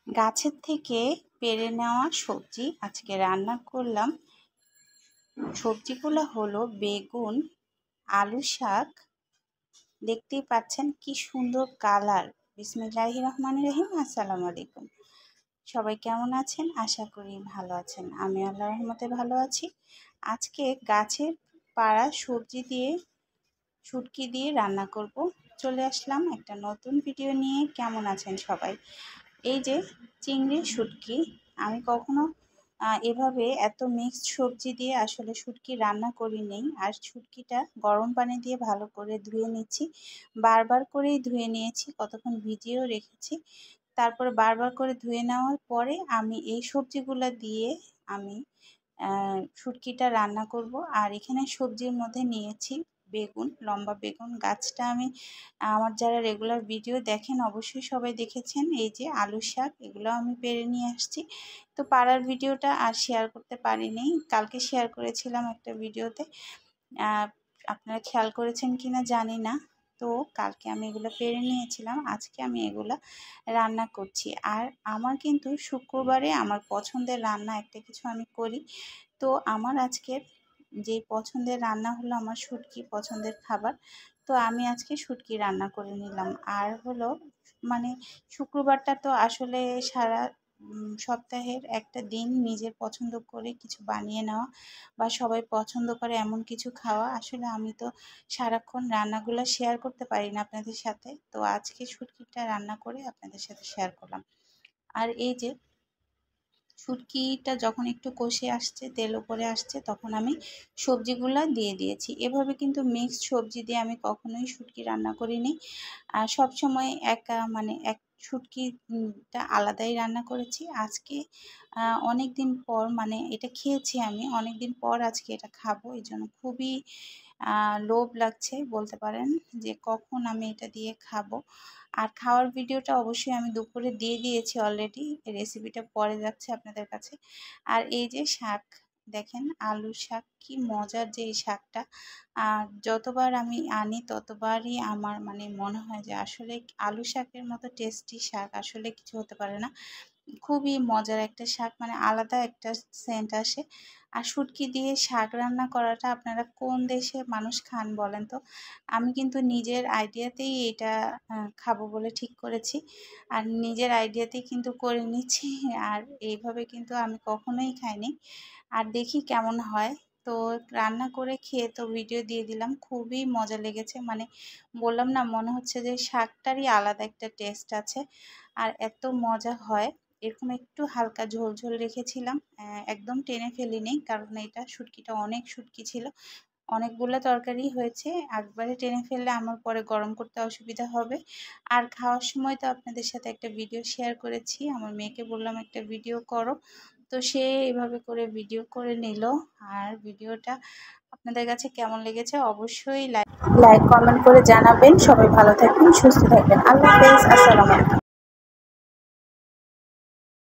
গাছের থেকে পেড়ে নেওয়া সবজি আজকে রান্না করলাম। সবজিগুলো হলো বেগুন, আলু শাক। দেখতেই পাচ্ছেন কি সুন্দর কালার। বিসমিল্লাহির রহমানির রহিম। আসসালামু আলাইকুম। সবাই কেমন আছেন? আশা করি ভালো আছেন। আমি আল্লাহর রহমতে ভালো আছি। আজকে গাছের পাড়া সবজি দিয়ে শুটকি দিয়ে রান্না করব। চলে আসলাম একটা নতুন ভিডিও নিয়ে। কেমন আছেন সবাই? এই যে চিংড়ি শুটকি, আমি কখনো এভাবে এত মিক্সড সবজি দিয়ে আসলে শুটকি রান্না করিনি। আর শুটকিটা গরম পানি দিয়ে ভালো করে ধুয়ে নিচ্ছি, বারবার করেই ধুয়ে নিয়েছি, কতক্ষণ ভিজিয়েও রেখেছি। তারপরে বারবার করে ধুয়ে নেওয়ার পরে আমি এই সবজিগুলো দিয়ে আমি শুটকিটা রান্না করব। আর এখানে সবজির মধ্যে নিয়েছি বেগুন, লম্বা বেগুন। গাছটা আমি আমার যারা রেগুলার ভিডিও দেখেন অবশ্যই সবাই দেখেছেন। এই যে আলু শাক, এগুলো আমি পেড়ে নিয়ে আসছি। তো পাড়ার ভিডিওটা আর শেয়ার করতে পারিনি, কালকে শেয়ার করেছিলাম একটা ভিডিওতে। আপনারা খেয়াল করেছেন কিনা জানি না। তো কালকে আমি এগুলো পেড়ে নিয়েছিলাম, আজকে আমি এগুলো রান্না করছি। আর আমার কিন্তু শুক্রবারে আমার পছন্দের রান্না একটা কিছু আমি করি। তো আমার আজকের যে পছন্দের রান্না হলো আমার শুটকি, পছন্দের খাবার। তো আমি আজকে শুটকি রান্না করে নিলাম। আর হলো মানে শুক্রবারটা তো আসলে সারা সপ্তাহের একটা দিন নিজের পছন্দ করে কিছু বানিয়ে নেওয়া বা সবাই পছন্দ করে এমন কিছু খাওয়া। আসলে আমি তো সারাক্ষণ রান্নাগুলো শেয়ার করতে পারি না আপনাদের সাথে। তো আজকে শুটকিটা রান্না করে আপনাদের সাথে শেয়ার করলাম। আর এই যে শুটকিটা যখন একটু কষে আসছে, তেল উপরে আসছে, তখন আমি সবজিগুলো দিয়ে দিয়েছি। এভাবে কিন্তু মিক্সড সবজি দিয়ে আমি কখনোই শুটকি রান্না করিনি। আর সবসময় এক শুটকিটা আলাদাই রান্না করেছি। আজকে অনেক দিন পর এটা খেয়েছি আমি, অনেক দিন পর আজকে এটা খাবো। এই জন্য খুবই লোভ লাগছে বলতে পারেন, যে কখন আমি এটা দিয়ে খাবো। আর খাওয়ার ভিডিওটা অবশ্যই আমি দুপুরে দিয়ে দিয়েছি অলরেডি, রেসিপিটা পরে যাচ্ছে আপনাদের কাছে। আর এই যে শাক দেখেন, আলু শাক, কি মজার যে এই শাকটা। আর যতবার আমি আনি ততবারই আমার মনে হয় যে আসলে আলু শাকের মতো টেস্টি শাক আসলে কিছু হতে পারে না। খুবই মজার একটা শাক, আলাদা একটা সেন্ট আসে। আর শুটকি দিয়ে শাক রান্না করাটা আপনারা কোন দেশে মানুষ খান বলেন তো? আমি কিন্তু নিজের আইডিয়াতেই এটা খাবো বলে ঠিক করেছি। আর নিজের আইডিয়াতেই কিন্তু করে নিচ্ছি। আর এইভাবে কিন্তু আমি কখনোই খাইনি। আর দেখি কেমন হয়। তো রান্না করে খেয়ে তো ভিডিও দিয়ে দিলাম, খুবই মজা লেগেছে। বললাম না, মনে হচ্ছে যে শাকটারই আলাদা একটা টেস্ট আছে আর এত মজা হয়। এরকম একটু হালকা ঝোল ঝোল রেখেছিলাম, একদম টেনে ফেলিনি, কারণ এটা শুটকিটা অনেক শুটকি ছিল, অনেকগুলো তরকারি হয়েছে। একবারে টেনে ফেললে আমার পরে গরম করতে অসুবিধা হবে। আর খাওয়ার সময় তো আপনাদের সাথে একটা ভিডিও শেয়ার করেছি, আমার মেয়েকে বললাম একটা ভিডিও করো, তো সে এভাবে করে ভিডিও করে নিল। আর ভিডিওটা আপনাদের কাছে কেমন লেগেছে অবশ্যই লাইক কমেন্ট করে জানাবেন। সবাই ভালো থাকবেন, সুস্থ থাকবেন। আল্লাহ হাফেজ, আসসালামু আলাইকুম।